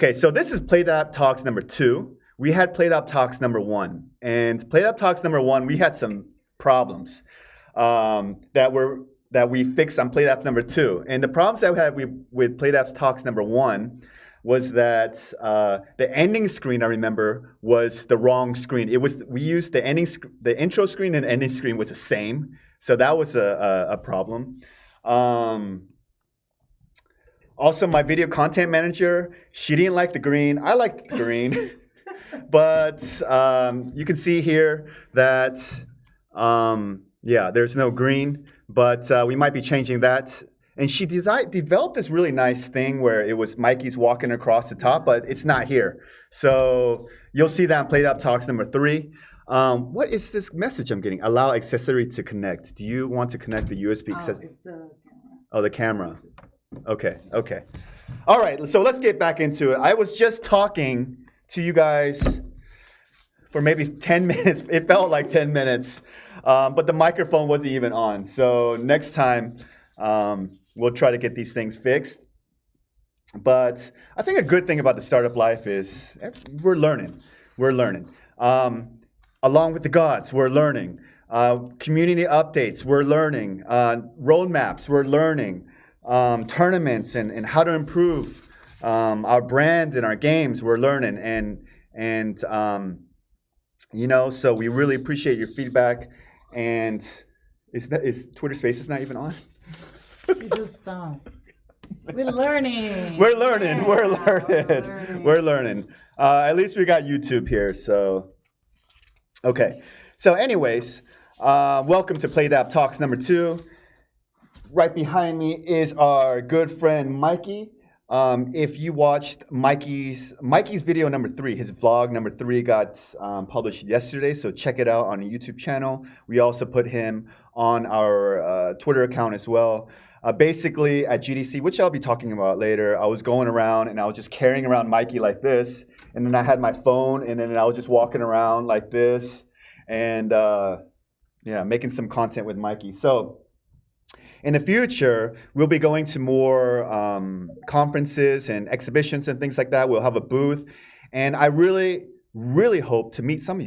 Okay, so this is Playdapp Talks number 2. We had Playdapp Talks number 1. And Playdapp Talks number 1, we had some problems that we fixed on Playdapp number 2. And the problems that we had with Playdapp Talks number 1 was that the ending screen, I remember, was the wrong screen. We used the intro screen and ending screen was the same. So that was a problem. Also, my video content manager, she didn't like the green. I liked the green. But you can see here that, there's no green. But we might be changing that. And she developed this really nice thing where it was Mikey's walking across the top, but it's not here. So you'll see that on Playdapp Talks number 3. What is this message I'm getting? Allow accessory to connect. Do you want to connect the USB accessory? It's the camera. Oh, the camera. Okay. All right, so let's get back into it. I was just talking to you guys for maybe 10 minutes. It felt like 10 minutes, but the microphone wasn't even on. So next time, we'll try to get these things fixed. But I think a good thing about the startup life is we're learning. Along with the gods, we're learning. Community updates, we're learning. Roadmaps, we're learning. Tournaments and how to improve our brand and our games, we're learning. So we really appreciate your feedback. And is Twitter Spaces not even on? You just don't. We're learning. We're learning. At least we got YouTube here, so. Okay. So anyways, welcome to Playdapp Talks number 2. Right behind me is our good friend Mikey. If you watched Mikey's video number 3, his vlog number 3 got published yesterday, so check it out on the YouTube channel. We also put him on our Twitter account as well. Basically, at GDC, which I'll be talking about later, I was going around and I was just carrying around Mikey like this, and then I had my phone, and then I was just walking around like this, and making some content with Mikey. So in the future, we'll be going to more conferences and exhibitions and things like that. We'll have a booth, and I really, really hope to meet some of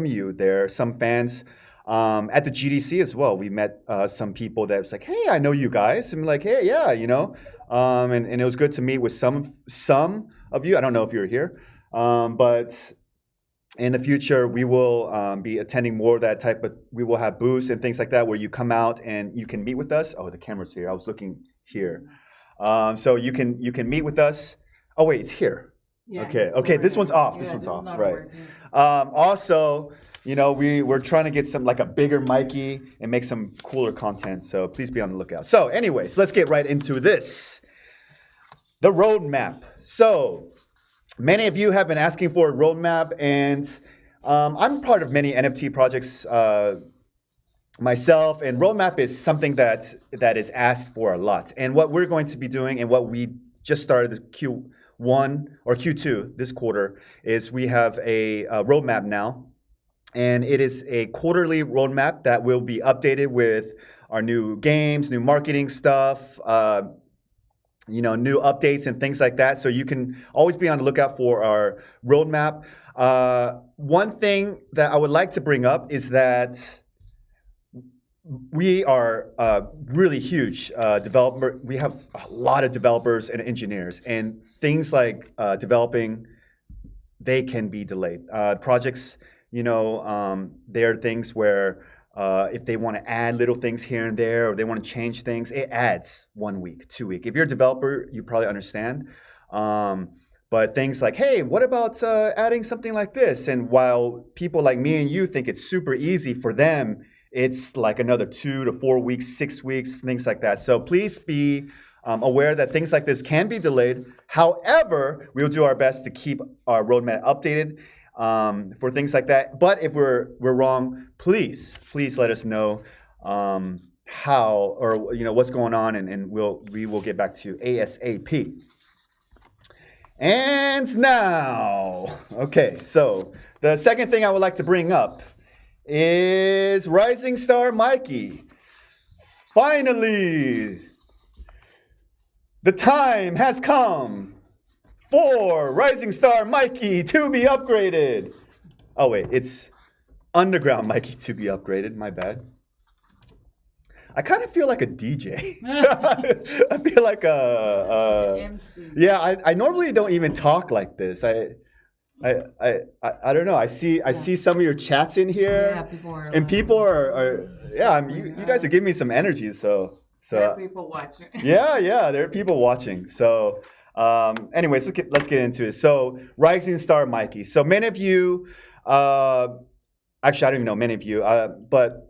you there, some fans. At the GDC as well, we met some people that was like, "Hey, I know you guys." I'm like, "Hey, yeah, and it was good to meet with some of you. I don't know if you're here, but in the future, we will be attending more of that type of. We will have booths and things like that where you come out and you can meet with us. Oh, the camera's here. I was looking here, so you can meet with us. Oh wait, it's here. Yeah, okay. This one's off. This one's off. Right. Also. We're trying to get a bigger Mikey and make some cooler content. So please be on the lookout. So anyways, let's get right into this. The roadmap. So many of you have been asking for a roadmap, and I'm part of many NFT projects myself. And roadmap is something that is asked for a lot. And what we're going to be doing, and what we just started the Q1 or Q2 this quarter, is we have a roadmap now. And it is a quarterly roadmap that will be updated with our new games, new marketing stuff, new updates and things like that. So you can always be on the lookout for our roadmap. One thing that I would like to bring up is that we are really huge developer. We have a lot of developers and engineers, and things like developing, they can be delayed. Projects. There are things where if they want to add little things here and there, or they want to change things, it adds 1 week, 2 weeks. If you're a developer, you probably understand. But things like, hey, what about adding something like this? And while people like me and you think it's super easy, for them, it's like another 2 to 4 weeks, 6 weeks, things like that. So please be aware that things like this can be delayed. However, we'll do our best to keep our roadmap updated. For things like that. But if we're wrong, please let us know how, or what's going on, and we will get back to you ASAP. And now, okay, so the second thing I would like to bring up is Rising Star Mikey. Finally, the time has come for Rising Star Mikey to be upgraded. Oh wait, it's Underground Mikey to be upgraded. My bad. I kind of feel like a DJ. I feel like MC. yeah. I normally don't even talk like this. I don't know. I see some of your chats in here, Yeah, people are. and people are yeah. You guys are giving me some energy. So There are people watching. yeah, there are people watching. So, anyways, let's get into it. So, Rising Star Mikey. So many of you, actually, I don't even know many of you, but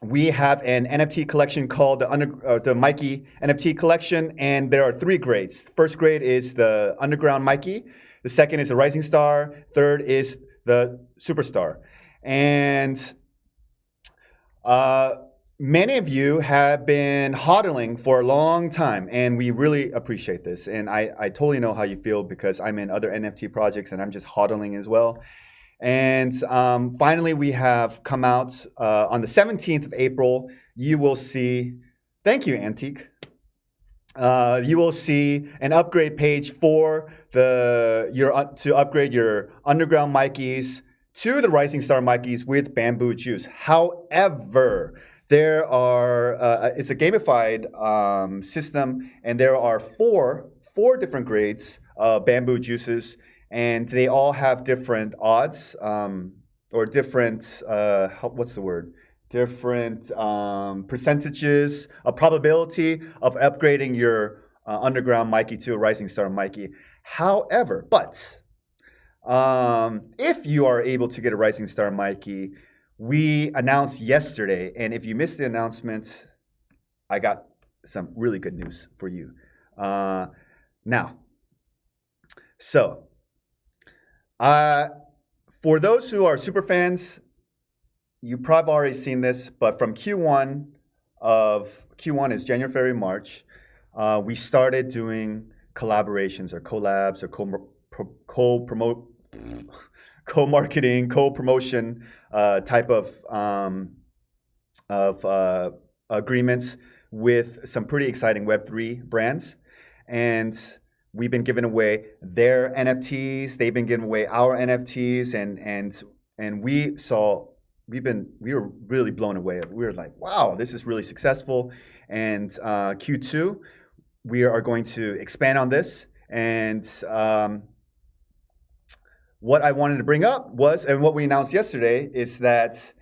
we have an NFT collection called the Mikey NFT collection, and there are 3 grades. First grade is the Underground Mikey. The second is the Rising Star. Third is the Superstar. And many of you have been hodling for a long time, and we really appreciate this. And I totally know how you feel because I'm in other NFT projects and I'm just hodling as well. And finally, we have come out on the 17th of April. You will see, thank you, Antique. You will see an upgrade page for to upgrade your Underground Mikeys to the Rising Star Mikeys with Bamboo Juice. However, there are it's a gamified system, and there are four different grades of Bamboo Juices, and they all have different odds or different what's the word? Different percentages of probability of upgrading your Underground Mikey to a Rising Star Mikey. However, if you are able to get a Rising Star Mikey, we announced yesterday, and if you missed the announcement, I got some really good news for you. Now, so for those who are super fans, you probably already seen this, but from Q1 is January, February, March, we started doing collaborations or collabs or co-marketing, co-promotion type of agreements with some pretty exciting Web3 brands. And we've been giving away their NFTs. They've been giving away our NFTs, and we were really blown away. We were like, wow, this is really successful. And Q2, we are going to expand on this. And what I wanted to bring up was, and what we announced yesterday, is that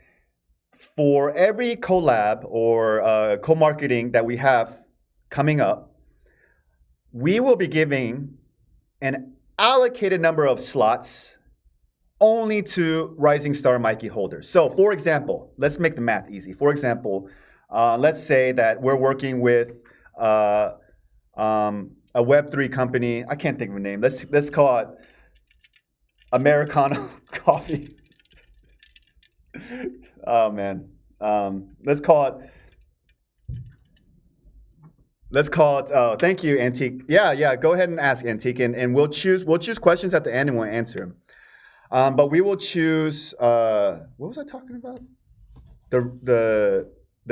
for every collab or co-marketing that we have coming up, we will be giving an allocated number of slots only to Rising Star Mikey holders. So, for example, let's make the math easy. For example, let's say that we're working with a Web3 company. I can't think of a name. Let's call it Americano Coffee. Oh man, let's call it. Oh, thank you, Antique. Yeah. Go ahead and ask, Antique, and we'll choose questions at the end and we'll answer them. But we will choose. What was I talking about? The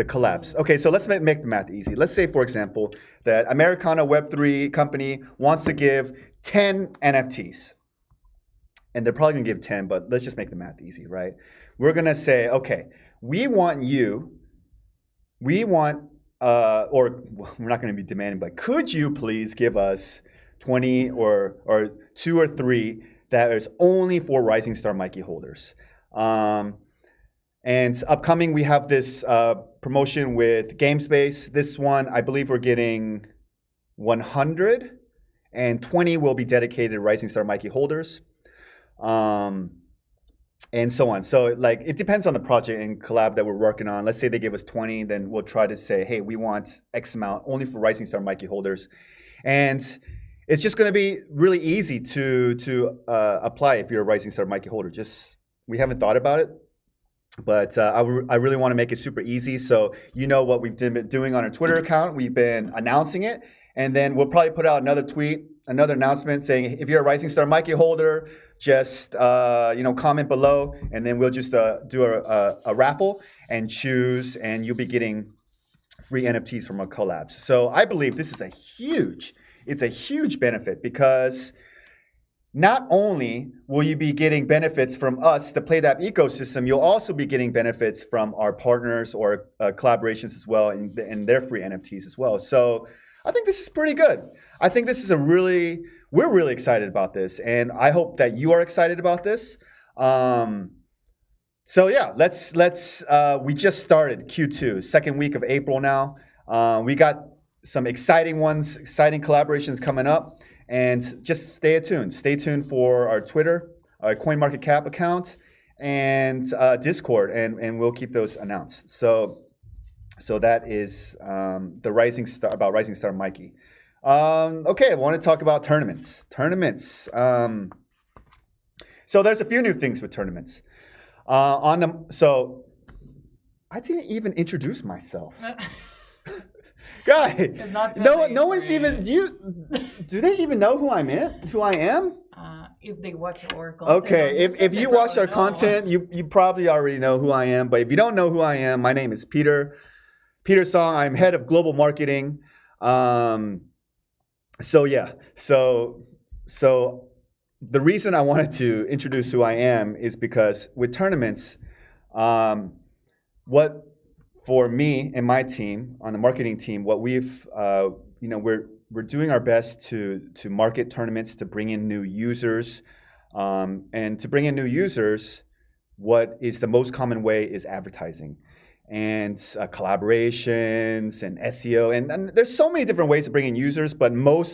collapse. Okay, so let's make the math easy. Let's say, for example, that Americana Web3 company wants to give 10 NFTs. And they're probably gonna give 10, but let's just make the math easy, right? We're gonna say, okay, we want, or we're not gonna be demanding, but could you please give us 20 or 2 or 3 that is only for Rising Star Mikey holders? And upcoming, we have this promotion with GameSpace. This one, I believe we're getting 100, and 20 will be dedicated to Rising Star Mikey holders. And so on. So like, it depends on the project and collab that we're working on. Let's say they give us 20, then we'll try to say, hey, we want X amount only for Rising Star Mikey holders. And it's just going to be really easy to apply if you're a Rising Star Mikey holder. We haven't thought about it, but I really want to make it super easy. So you know what we've been doing on our Twitter account. We've been announcing it, and then we'll probably put out another tweet, another announcement saying, if you're a Rising Star Mikey holder, just comment below, and then we'll just do a raffle and choose, and you'll be getting free NFTs from our collabs. So I believe this is a huge benefit because not only will you be getting benefits from us, the Playdapp ecosystem, you'll also be getting benefits from our partners or collaborations as well, and their free NFTs as well. So I think this is pretty good. I think this is we're really excited about this, and I hope that you are excited about this. So yeah, we just started Q2, second week of April now. We got some exciting collaborations coming up, and just stay tuned. Stay tuned for our Twitter, our CoinMarketCap account, and Discord, and we'll keep those announced. So that is the Rising Star Mikey. Okay, I want to talk about tournaments. So there's a few new things with tournaments. So I didn't even introduce myself. Guy, no one's even. Do they even know who I am? If they watch our content. Okay, if you watch our content, you probably already know who I am. But if you don't know who I am, my name is Peter Song. I'm head of global marketing. So the reason I wanted to introduce who I am is because with tournaments, what for me and my team on the marketing team, what we've we're doing our best to market tournaments, to bring in new users, and to bring in new users, what is the most common way is advertising and collaborations and SEO, and there's so many different ways to bring in users, but I don't want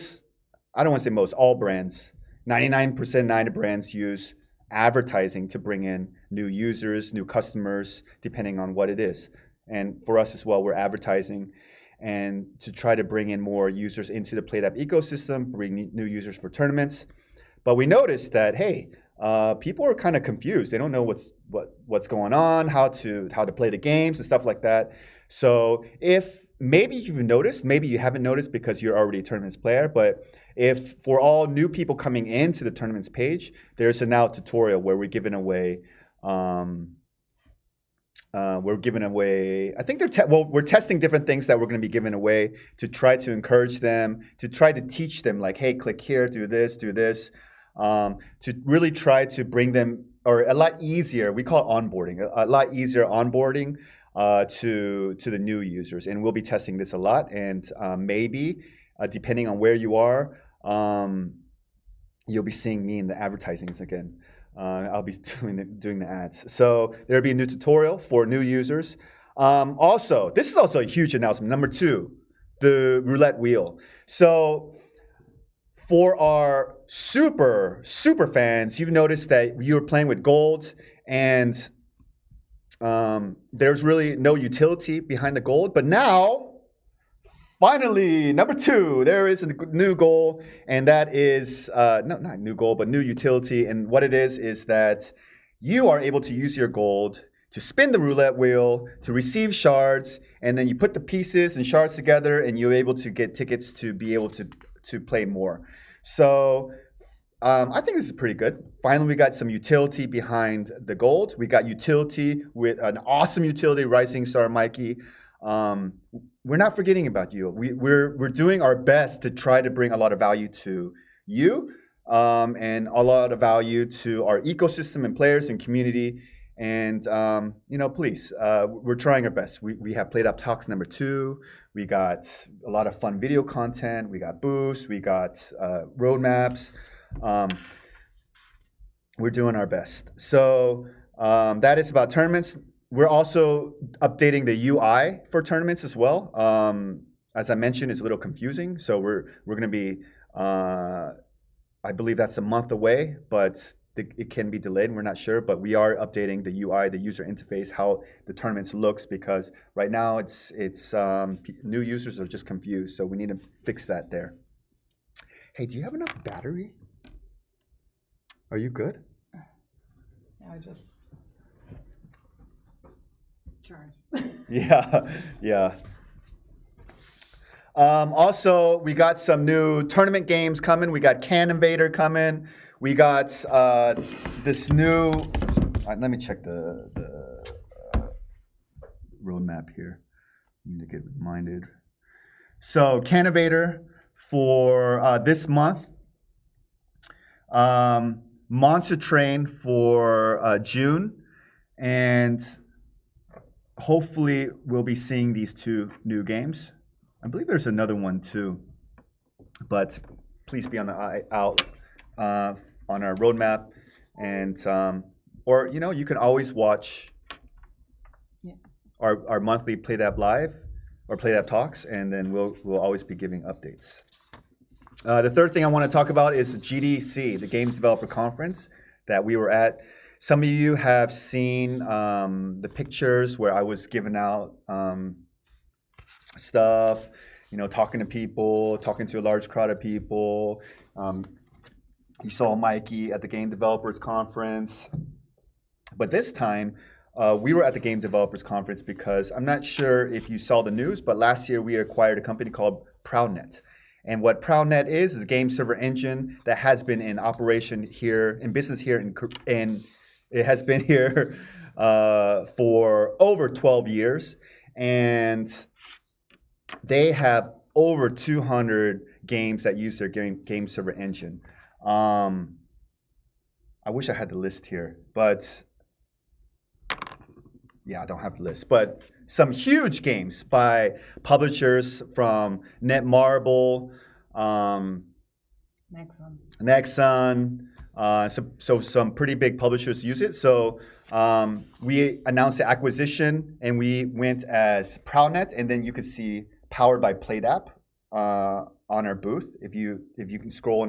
to say most, all brands, 99% of brands use advertising to bring in new users, new customers, depending on what it is. And for us as well, we're advertising and to try to bring in more users into the Playdapp ecosystem, bring new users for tournaments. But we noticed that, hey, people are kind of confused. They don't know what's going on, how to play the games and stuff like that. So if maybe you've noticed, maybe you haven't noticed because you're already a tournaments player, but if for all new people coming into the tournaments page, there's a now tutorial where we're giving away. I think we're testing different things that we're going to be giving away to try to encourage them, to try to teach them, like, hey, click here, do this, to really try to bring them, or a lot easier, we call it onboarding, a lot easier onboarding to the new users. And we'll be testing this a lot, and maybe, depending on where you are, you'll be seeing me in the advertisings again. I'll be doing the ads. So there'll be a new tutorial for new users. Also, this is also a huge announcement. Number 2, the roulette wheel. So for our super fans, you've noticed that you were playing with gold, and there's really no utility behind the gold. But now, finally, number 2, there is a new goal, and that is, not new goal, but new utility. And what it is that you are able to use your gold to spin the roulette wheel, to receive shards, and then you put the pieces and shards together, and you're able to get tickets to be able to play more. So I think this is pretty good. Finally, we got some utility behind the gold. We got utility with an awesome utility, Rising Star Mikey. We're not forgetting about you. We're doing our best to try to bring a lot of value to you, and a lot of value to our ecosystem and players and community. And please, we're trying our best. We have Playdapp Talks number 2. We got a lot of fun video content. We got boosts. We got roadmaps. We're doing our best. So that is about tournaments. We're also updating the UI for tournaments as well. As I mentioned, it's a little confusing. So we're going to be, I believe that's a month away, but it can be delayed. We're not sure, but we are updating the UI, the user interface, how the tournaments looks, because right now it's new users are just confused. So we need to fix that there. Hey, do you have enough battery? Are you good? Yeah, I just charge. Yeah. Also, we got some new tournament games coming. We got Can Invader coming. We got this new. Let me check the roadmap here. I need to get reminded. So Can Invader for this month. Monster Train for June, and hopefully we'll be seeing these two new games. I believe there's another one too, but please be on the eye out on our roadmap, and or you can always watch Yeah. our monthly Playdapp Live or Playdapp Talks, and then we'll always be giving updates. The third thing I want to talk about is the GDC, the Games Developer Conference that we were at. Some of you have seen the pictures where I was giving out stuff, talking to people, talking to a large crowd of people. You saw Mikey at the Game Developers Conference. But this time, we were at the Game Developers Conference because I'm not sure if you saw the news, but last year we acquired a company called ProudNet. And what ProudNet is a game server engine that has been in operation here, in business here, and it has been here for over 12 years. And they have over 200 games that use their game server engine. I wish I had the list here, but yeah, I don't have the list. But some huge games by publishers from Netmarble, Nexon. So some pretty big publishers use it. So we announced the acquisition, and we went as ProudNet, and then you could see powered by Playdapp on our booth. If you can scroll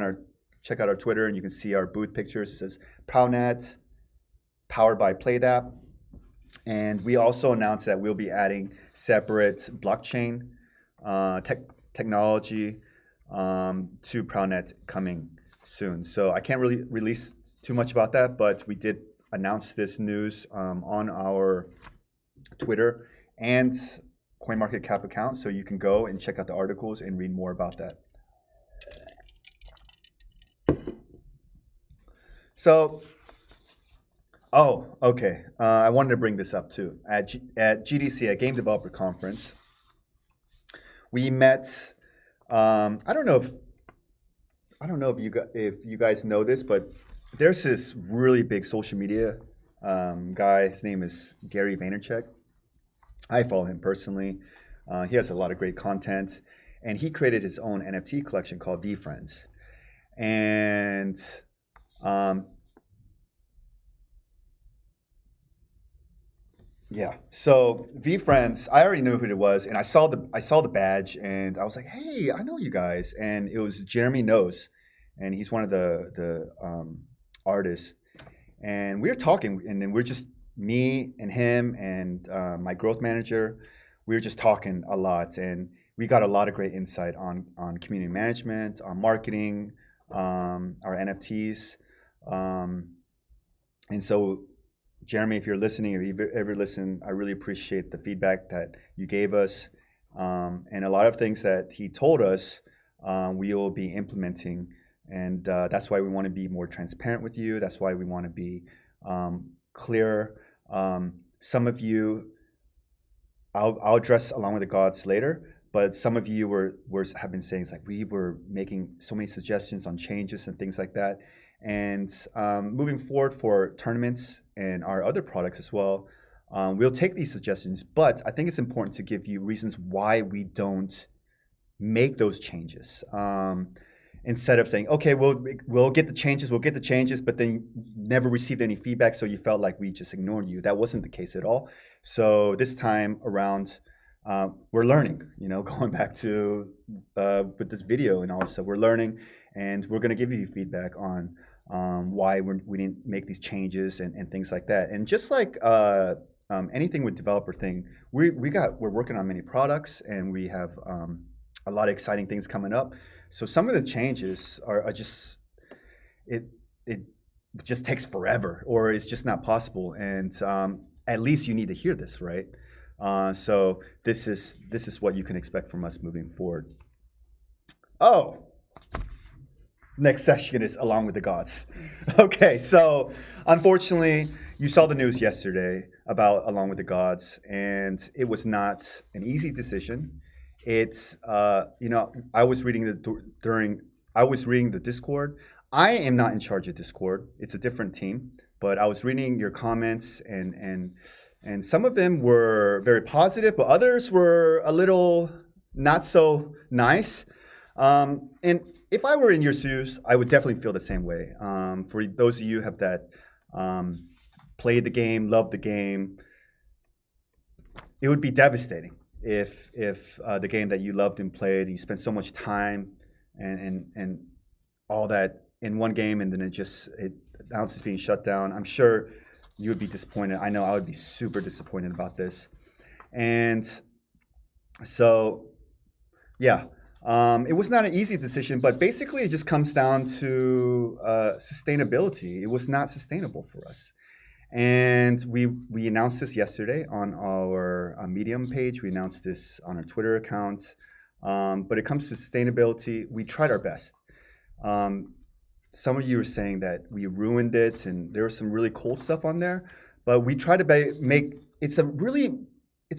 check out our Twitter, and you can see our booth pictures. It says ProudNet, powered by Playdapp. And we also announced that we'll be adding separate blockchain technology to ProudNet coming soon. So I can't really release too much about that, but we did announce this news on our Twitter and CoinMarketCap account, so you can go and check out the articles and read more about that. So, okay. I wanted to bring this up too. At GDC, at Game Developer Conference, we met. I don't know if you guys know this, but there's this really big social media guy. His name is Gary Vaynerchuk. I follow him personally. He has a lot of great content, and he created his own NFT collection called VFriends. And yeah, so VFriends, I already knew who it was, and I saw the badge, and I was like, hey, I know you guys, and it was Jeremy Knows, and he's one of the artists, and we were talking, and then we're just me and him and my growth manager. We were just talking a lot, and we got a lot of great insight on community management, on marketing, our NFTs, and so. Jeremy, if you're listening, or you ever listen, I really appreciate the feedback that you gave us. And a lot of things that he told us, we will be implementing. And that's why we want to be more transparent with you. That's why we want to be clear. Some of you, I'll address along with the gods later, but some of you have been saying, it's like we were making so many suggestions on changes and things like that. And moving forward for tournaments and our other products as well, we'll take these suggestions, but I think it's important to give you reasons why we don't make those changes. Instead of saying, okay, we'll get the changes, but then never received any feedback, so you felt like we just ignored you. That wasn't the case at all. So this time around, we're learning, going back to with this video and all this stuff, we're learning, and we're going to give you feedback on why we didn't make these changes and things like that. And just like anything with developer thing, we're working on many products, and we have a lot of exciting things coming up. So some of the changes are just it just takes forever, or it's just not possible. And at least you need to hear this, right? So this is what you can expect from us moving forward. Oh. Next session is Along with the Gods. Okay, so unfortunately, you saw the news yesterday about Along with the Gods, and it was not an easy decision. It's I was reading the Discord. I am not in charge of Discord. It's a different team. But I was reading your comments, and some of them were very positive, but others were a little not so nice. And if I were in your shoes, I would definitely feel the same way. For those of you have that played the game, loved the game, it would be devastating if the game that you loved and played, you spent so much time and all that in one game, and then now it's just being shut down. I'm sure you would be disappointed. I know I would be super disappointed about this. And so, yeah, it was not an easy decision, but basically it just comes down to sustainability. It was not sustainable for us. And we announced this yesterday on our Medium page. We announced this on our Twitter account. But it comes to sustainability, we tried our best. Some of you are saying that we ruined it, and there was some really cool stuff on there. But we try to make it's a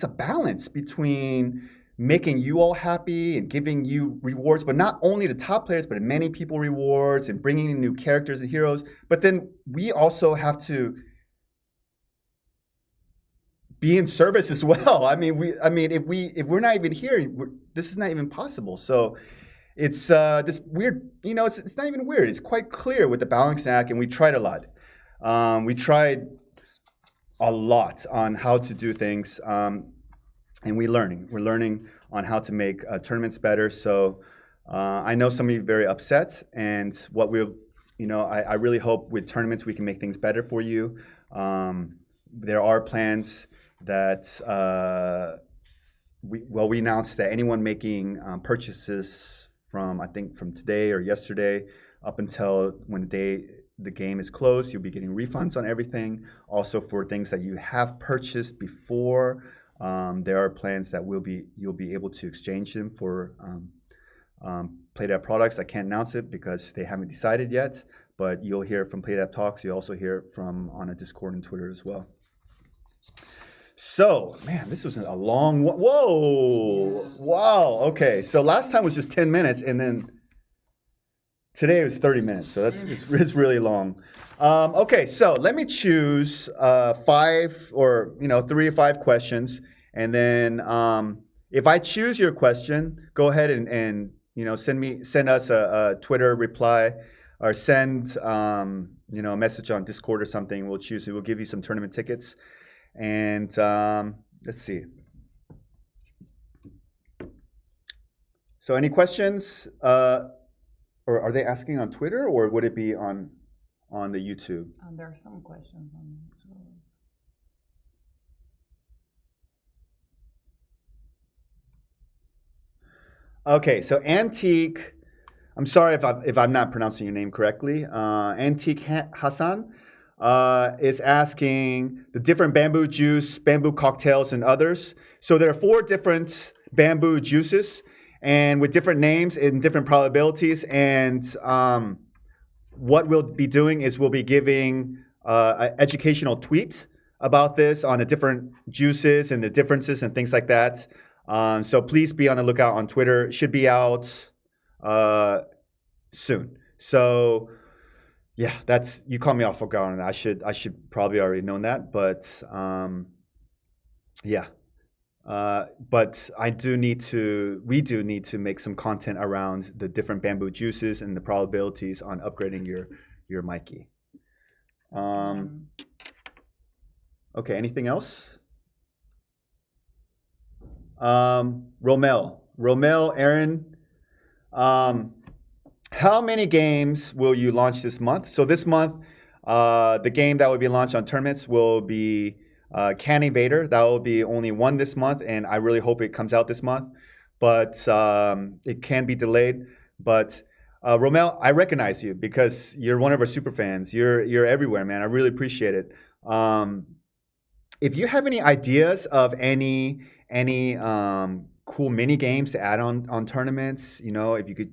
balance between making you all happy and giving you rewards, but not only the top players, but many people rewards and bringing in new characters and heroes. But then we also have to be in service as well. I mean, if we're not even here, this is not even possible. So it's this weird, it's not even weird. It's quite clear with the balancing act, and we tried a lot. We tried a lot on how to do things, and we're learning on how to make tournaments better. So I know some of you are very upset, and what I really hope with tournaments we can make things better for you. There are plans that we announced that anyone making purchases from today or yesterday up until when the game is closed, you'll be getting refunds on everything. Also for things that you have purchased before, there are plans that you'll be able to exchange them for Playdapp products. I can't announce it because they haven't decided yet, but you'll hear from Playdapp Talks. You'll also hear from on a Discord and Twitter as well. So, man, this was a long one. Whoa! Wow. Okay. So last time was just 10 minutes, and then today was 30 minutes. So it's really long. Okay. So let me choose 5 or 3 or 5 questions, and then if I choose your question, go ahead and send us a Twitter reply or send a message on Discord or something. We'll choose it. We'll give you some tournament tickets. And let's see. So any questions? Or are they asking on Twitter, or would it be on the YouTube? There are some questions on YouTube. Okay, so Antique, I'm sorry if I'm not pronouncing your name correctly. Antique Hassan is asking the different bamboo juice, bamboo cocktails, and others. So there are 4 different bamboo juices, and with different names and different probabilities. And what we'll be doing is we'll be giving an educational tweet about this on the different juices and the differences and things like that. So please be on the lookout on Twitter. It should be out soon. So yeah, you caught me off guard on that. I should probably already known that, but yeah. But we do need to make some content around the different bamboo juices and the probabilities on upgrading your Mikey. Okay, anything else? Romel, Aaron, how many games will you launch this month? So this month, the game that will be launched on tournaments will be Can Invader. That will be only one this month, and I really hope it comes out this month. But it can be delayed. But Romel, I recognize you because you're one of our super fans. You're everywhere, man. I really appreciate it. If you have any ideas of any cool mini games to add on tournaments, if you could.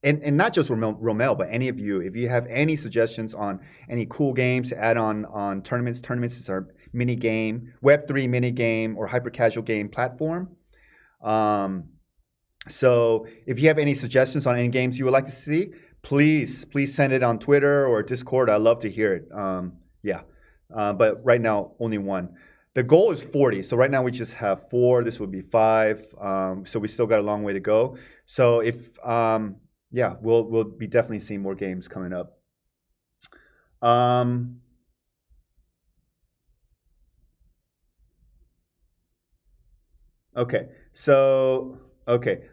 And not just Romel, but any of you, if you have any suggestions on any cool games to add on tournaments is our mini game, Web3 mini game or hyper casual game platform. So if you have any suggestions on any games you would like to see, please send it on Twitter or Discord. I love to hear it. Yeah, but right now only one. The goal is 40. So right now we just have 4. This would be 5. So we still got a long way to go. So if yeah, we'll be definitely seeing more games coming up. Okay, so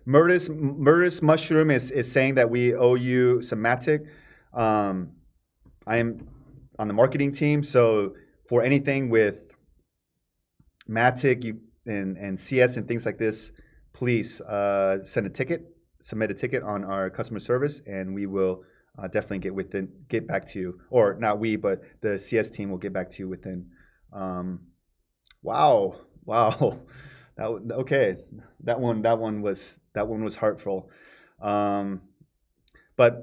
Murderous Mushroom is saying that we owe you some Matic. I am on the marketing team, so for anything with Matic and CS and things like this, please submit a ticket on our customer service, and we will definitely get back to you. Or not we, but the CS team will get back to you within. Wow. Okay, that one was heartful. But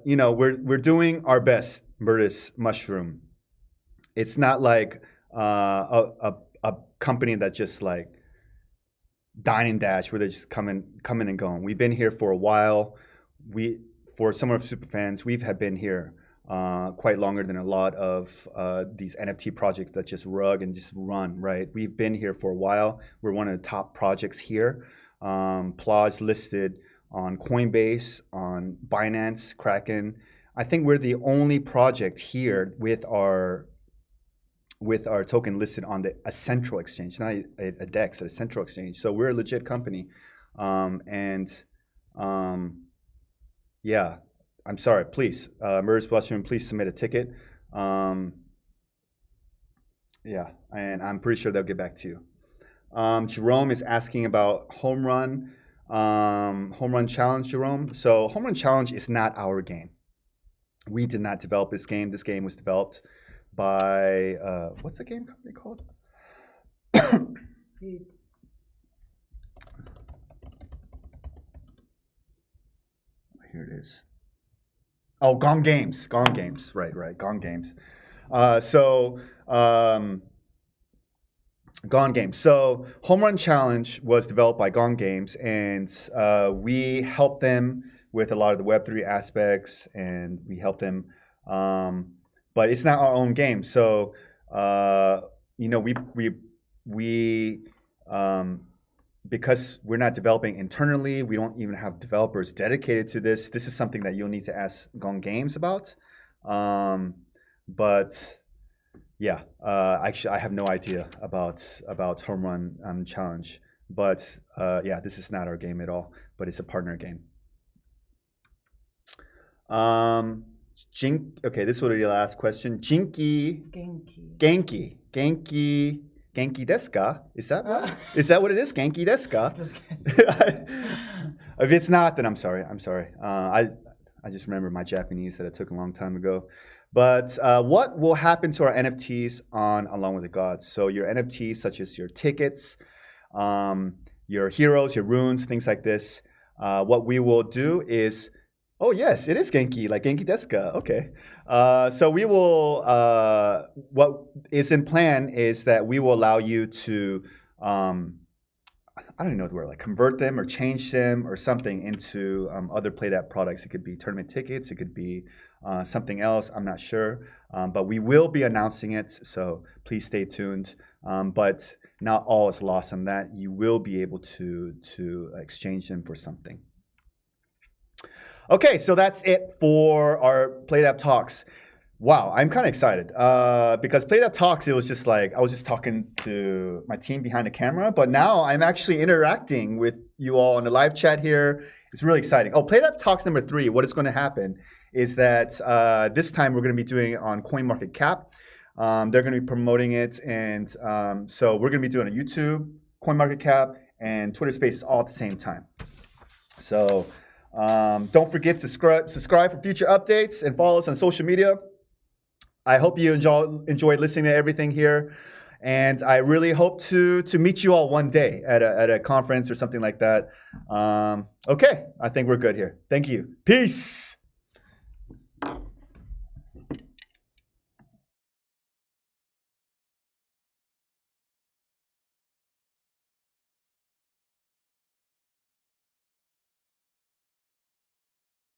you know, we're doing our best, Murtis Mushroom. It's not like a company that just like dine and dash where they just coming and going. We've been here for a while. For some of our super fans, have been here quite longer than a lot of these NFT projects that just rug and just run, right? We've been here for a while. We're one of the top projects here. Plaw's listed on Coinbase, on Binance, Kraken. I think we're the only project here with our token listed on a central exchange, not a DEX, a central exchange. So we're a legit company. Yeah, I'm sorry. Please, Murders Mushroom, please submit a ticket. Yeah, and I'm pretty sure they'll get back to you. Jerome is asking about Home Run Challenge, Jerome. So Home Run Challenge is not our game. We did not develop this game. This game was developed by, what's the game company called? It's Here it is. Oh, Gong Games. Right. Gong Games. Gong Games. So Home Run Challenge was developed by Gong Games, and we helped them with a lot of the Web3 aspects, and we helped them. But it's not our own game. So, you know, we because we're not developing internally, we don't even have developers dedicated to this. This is something that you'll need to ask Gong Games about. But yeah, actually, I have no idea about Home Run Challenge. But yeah, this is not our game at all. But it's a partner game. Okay, this will be the last question. Genki desu ka? Is that what it is? Genki desu ka? If it's not, then I'm sorry. I just remember my Japanese that I took a long time ago. But what will happen to our NFTs on Along with the Gods? So your NFTs, such as your tickets, your heroes, your runes, things like this. What we will do is, oh yes, it is Genki, like Genki desu ka. Okay. So we will, what is in plan is that we will allow you to, I don't even know the word, like convert them or change them or something into other Playdapp products. It could be tournament tickets. It could be something else. I'm not sure. But we will be announcing it. So please stay tuned. But not all is lost on that. You will be able to exchange them for something. Okay, so that's it for our Playdapp Talks. Wow, I'm kind of excited because Playdapp Talks, it was just like I was just talking to my team behind the camera, but now I'm actually interacting with you all in the live chat here. It's really exciting. Oh, Playdapp Talks number 3, what is going to happen is that this time we're going to be doing it on CoinMarketCap. They're going to be promoting it, and so we're going to be doing a YouTube, CoinMarketCap, and Twitter Spaces all at the same time. So don't forget to subscribe for future updates and follow us on social media. I hope you enjoyed listening to everything here, and I really hope to meet you all one day at a conference or something like that. Okay, I think we're good here. Thank you. Peace.